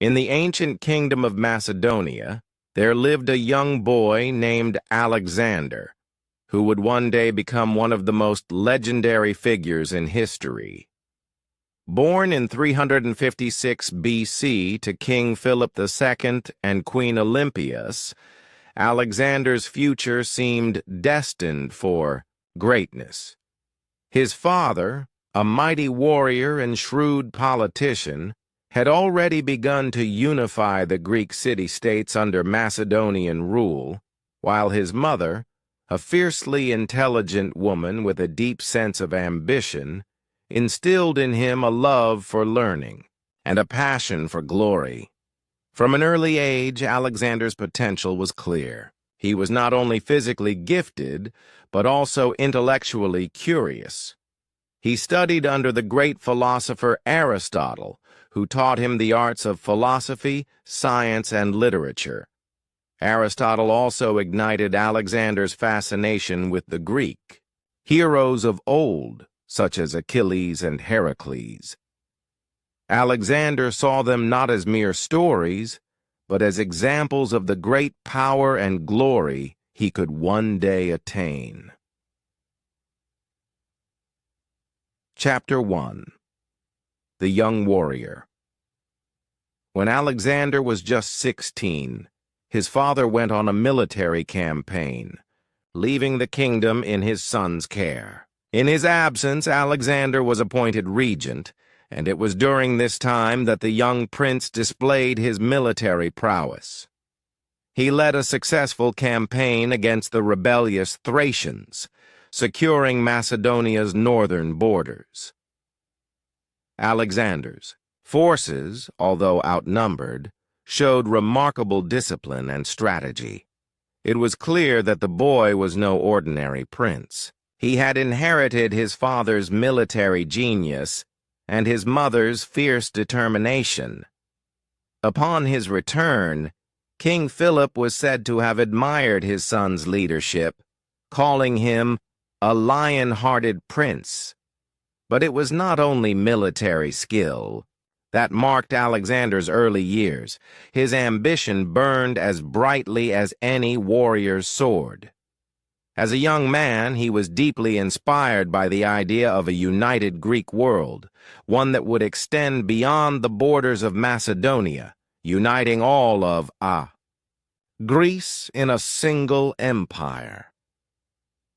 In the ancient kingdom of Macedonia, there lived a young boy named Alexander, who would one day become one of the most legendary figures in history. Born in 356 BC to King Philip II and Queen Olympias, Alexander's future seemed destined for greatness. His father, a mighty warrior and shrewd politician, had already begun to unify the Greek city-states under Macedonian rule, while his mother, a fiercely intelligent woman with a deep sense of ambition, instilled in him a love for learning and a passion for glory. From an early age, Alexander's potential was clear. He was not only physically gifted, but also intellectually curious. He studied under the great philosopher Aristotle, who taught him the arts of philosophy, science, and literature. Aristotle also ignited Alexander's fascination with the Greek heroes of old, such as Achilles and Heracles. Alexander saw them not as mere stories, but as examples of the great power and glory he could one day attain. Chapter 1. The Young Warrior. When Alexander was just 16, his father went on a military campaign, leaving the kingdom in his son's care. In his absence, Alexander was appointed regent, and it was during this time that the young prince displayed his military prowess. He led a successful campaign against the rebellious Thracians, securing Macedonia's northern borders. Alexander's forces, although outnumbered, showed remarkable discipline and strategy. It was clear that the boy was no ordinary prince. He had inherited his father's military genius and his mother's fierce determination. Upon his return, King Philip was said to have admired his son's leadership, calling him a lion-hearted prince. But it was not only military skill that marked Alexander's early years. His ambition burned as brightly as any warrior's sword. As a young man, he was deeply inspired by the idea of a united Greek world, one that would extend beyond the borders of Macedonia, uniting all of Greece in a single empire.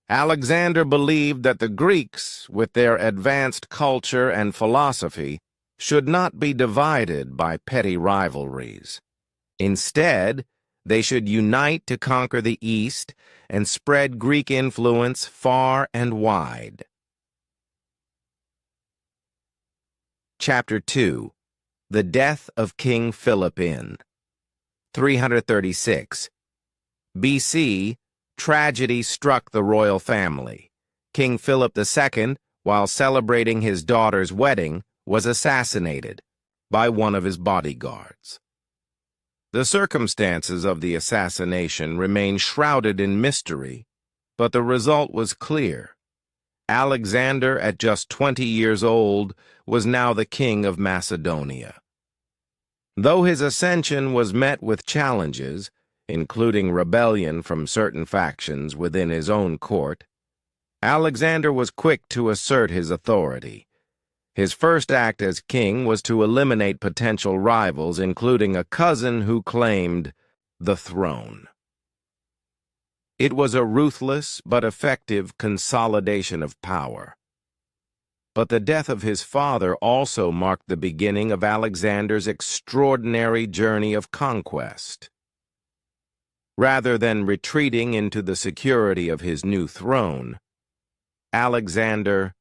Alexander believed that the Greeks, with their advanced culture and philosophy, should not be divided by petty rivalries. Instead, they should unite to conquer the East and spread Greek influence far and wide. Chapter 2. The Death of King Philip in 336 BC. Tragedy struck the royal family. King Philip II, while celebrating his daughter's wedding, was assassinated by one of his bodyguards. The circumstances of the assassination remain shrouded in mystery, but the result was clear. Alexander, at just 20 years old, was now the king of Macedonia. Though his ascension was met with challenges, including rebellion from certain factions within his own court, Alexander was quick to assert his authority. His first act as king was to eliminate potential rivals, including a cousin who claimed the throne. It was a ruthless but effective consolidation of power. But the death of his father also marked the beginning of Alexander's extraordinary journey of conquest. Rather than retreating into the security of his new throne, Alexander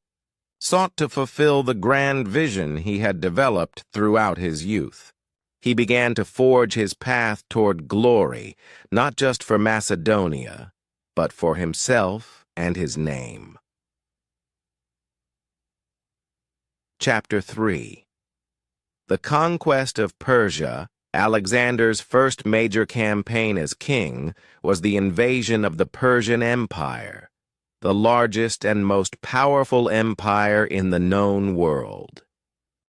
sought to fulfill the grand vision he had developed throughout his youth. He began to forge his path toward glory, not just for Macedonia, but for himself and his name. Chapter 3. The conquest of Persia. Alexander's first major campaign as king was the invasion of the Persian Empire, the largest and most powerful empire in the known world.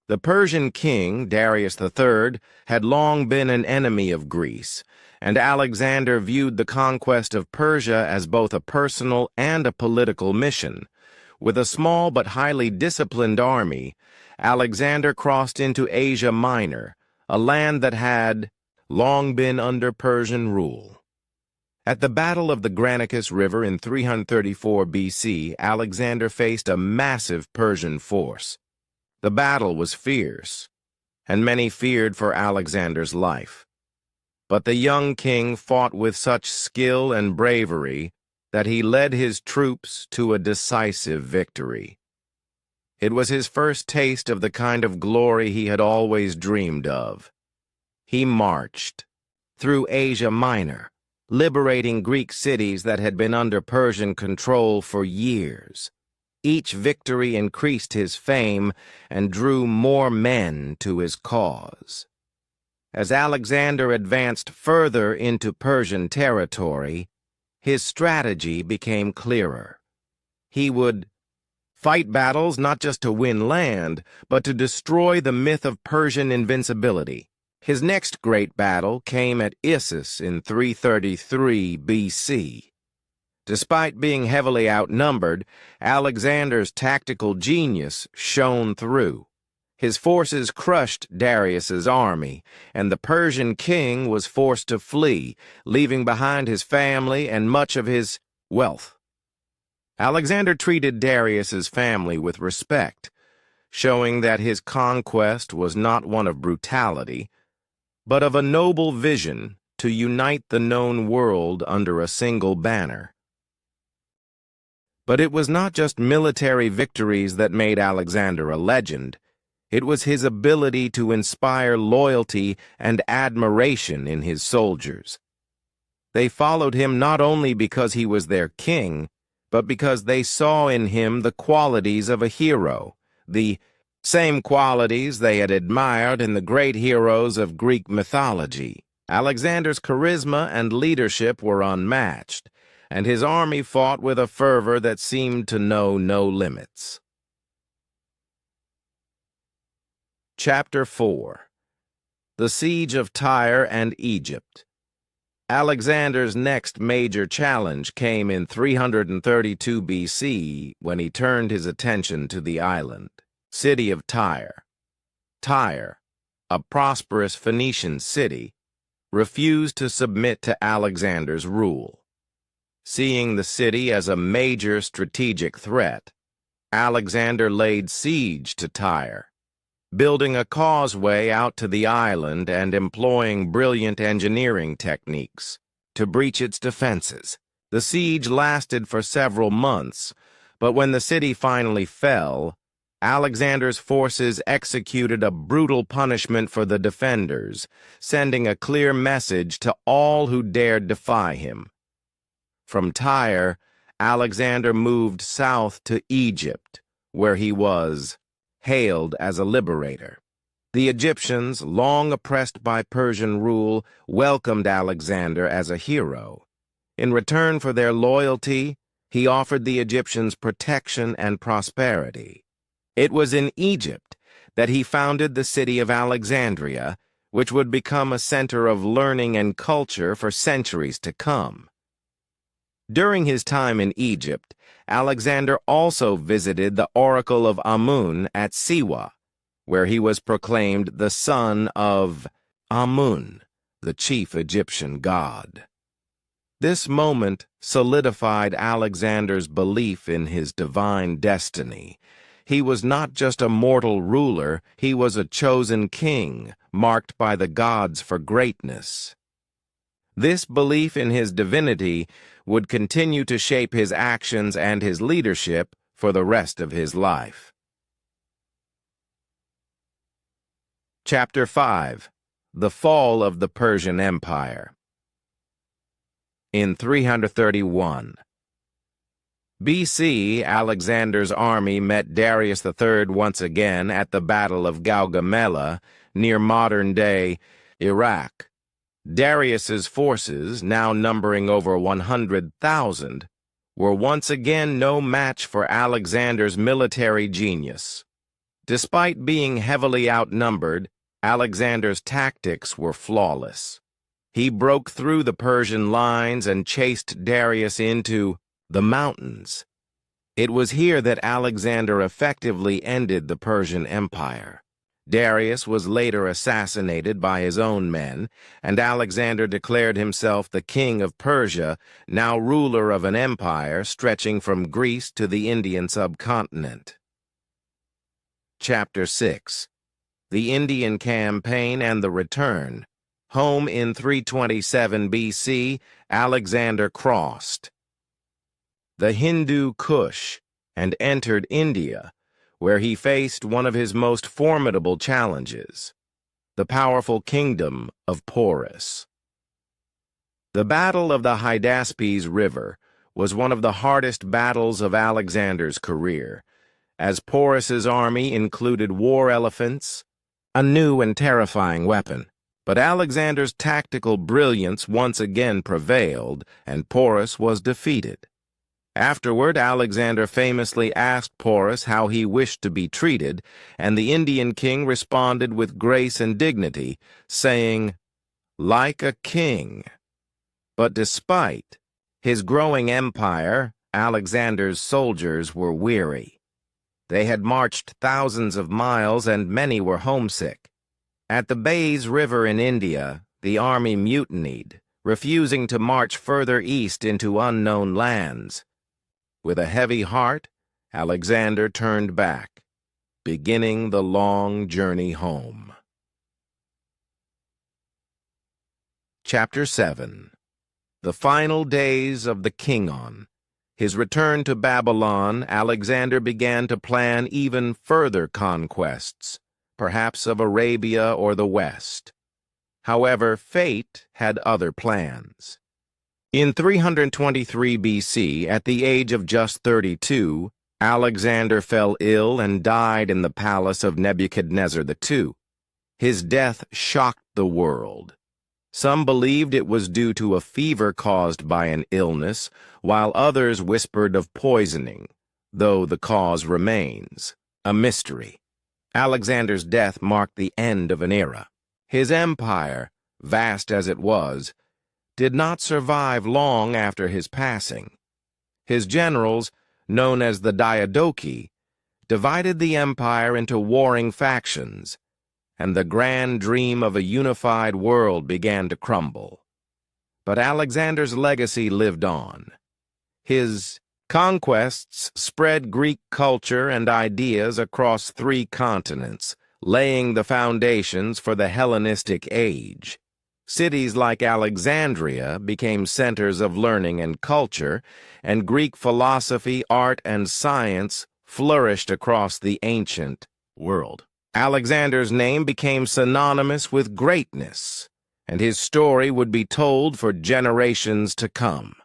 The Persian king, Darius III, had long been an enemy of Greece, and Alexander viewed the conquest of Persia as both a personal and a political mission. With a small but highly disciplined army, Alexander crossed into Asia Minor, a land that had long been under Persian rule. At the Battle of the Granicus River in 334 BC, Alexander faced a massive Persian force. The battle was fierce, and many feared for Alexander's life. But the young king fought with such skill and bravery that he led his troops to a decisive victory. It was his first taste of the kind of glory he had always dreamed of. He marched through Asia Minor, liberating Greek cities that had been under Persian control for years. Each victory increased his fame and drew more men to his cause. As Alexander advanced further into Persian territory, his strategy became clearer. He would fight battles not just to win land, but to destroy the myth of Persian invincibility. His next great battle came at Issus in 333 BC. Despite being heavily outnumbered, Alexander's tactical genius shone through. His forces crushed Darius's army, and the Persian king was forced to flee, leaving behind his family and much of his wealth. Alexander treated Darius's family with respect, showing that his conquest was not one of brutality, but of a noble vision to unite the known world under a single banner. But it was not just military victories that made Alexander a legend. It was his ability to inspire loyalty and admiration in his soldiers. They followed him not only because he was their king, but because they saw in him the qualities of a hero, the same qualities they had admired in the great heroes of Greek mythology. Alexander's charisma and leadership were unmatched, and his army fought with a fervor that seemed to know no limits. Chapter 4. The Siege of Tyre and Egypt. Alexander's next major challenge came in 332 BC when he turned his attention to the island, city of Tyre. Tyre, a prosperous Phoenician city, refused to submit to Alexander's rule. Seeing the city as a major strategic threat, Alexander laid siege to Tyre, building a causeway out to the island and employing brilliant engineering techniques to breach its defenses. The siege lasted for several months, but when the city finally fell, Alexander's forces executed a brutal punishment for the defenders, sending a clear message to all who dared defy him. From Tyre, Alexander moved south to Egypt, where he was hailed as a liberator. The Egyptians, long oppressed by Persian rule, welcomed Alexander as a hero. In return for their loyalty, he offered the Egyptians protection and prosperity. It was in Egypt that he founded the city of Alexandria, which would become a center of learning and culture for centuries to come. During his time in Egypt, Alexander also visited the Oracle of Amun at Siwa, where he was proclaimed the son of Amun, the chief Egyptian god. This moment solidified Alexander's belief in his divine destiny. He was not just a mortal ruler, he was a chosen king, marked by the gods for greatness. This belief in his divinity would continue to shape his actions and his leadership for the rest of his life. Chapter 5. The Fall of the Persian Empire. In 331 BC, Alexander's army met Darius III once again at the Battle of Gaugamela near modern-day Iraq. Darius's forces, now numbering over 100,000, were once again no match for Alexander's military genius. Despite being heavily outnumbered, Alexander's tactics were flawless. He broke through the Persian lines and chased Darius into the mountains. It was here that Alexander effectively ended the Persian Empire. Darius was later assassinated by his own men, and Alexander declared himself the king of Persia, now ruler of an empire stretching from Greece to the Indian subcontinent. Chapter 6. The Indian Campaign and the Return. Home in 327 BC, Alexander crossed the Hindu Kush and entered India, where he faced one of his most formidable challenges, the powerful kingdom of Porus. The Battle of the Hydaspes River was one of the hardest battles of Alexander's career, as Porus's army included war elephants, a new and terrifying weapon. But Alexander's tactical brilliance once again prevailed, and Porus was defeated. Afterward, Alexander famously asked Porus how he wished to be treated, and the Indian king responded with grace and dignity, saying, "Like a king." But despite his growing empire, Alexander's soldiers were weary. They had marched thousands of miles, and many were homesick. At the Bays River in India, the army mutinied, refusing to march further east into unknown lands. With a heavy heart, Alexander turned back, beginning the long journey home. Chapter 7. The Final Days of the Kingon. His return to Babylon, Alexander began to plan even further conquests, perhaps of Arabia or the West. However, fate had other plans. In 323 BC, at the age of just 32, Alexander fell ill and died in the palace of Nebuchadnezzar II. His death shocked the world. Some believed it was due to a fever caused by an illness, while others whispered of poisoning, though the cause remains a mystery. Alexander's death marked the end of an era. His empire, vast as it was, did not survive long after his passing. His generals, known as the Diadochi, divided the empire into warring factions, and the grand dream of a unified world began to crumble. But Alexander's legacy lived on. His conquests spread Greek culture and ideas across 3 continents, laying the foundations for the Hellenistic age. Cities like Alexandria became centers of learning and culture, and Greek philosophy, art, and science flourished across the ancient world. Alexander's name became synonymous with greatness, and his story would be told for generations to come.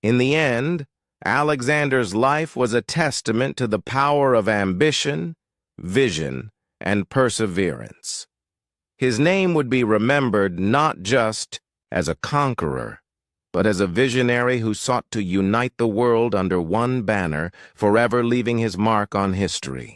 In the end, Alexander's life was a testament to the power of ambition, vision, and perseverance. His name would be remembered not just as a conqueror, but as a visionary who sought to unite the world under one banner, forever leaving his mark on history.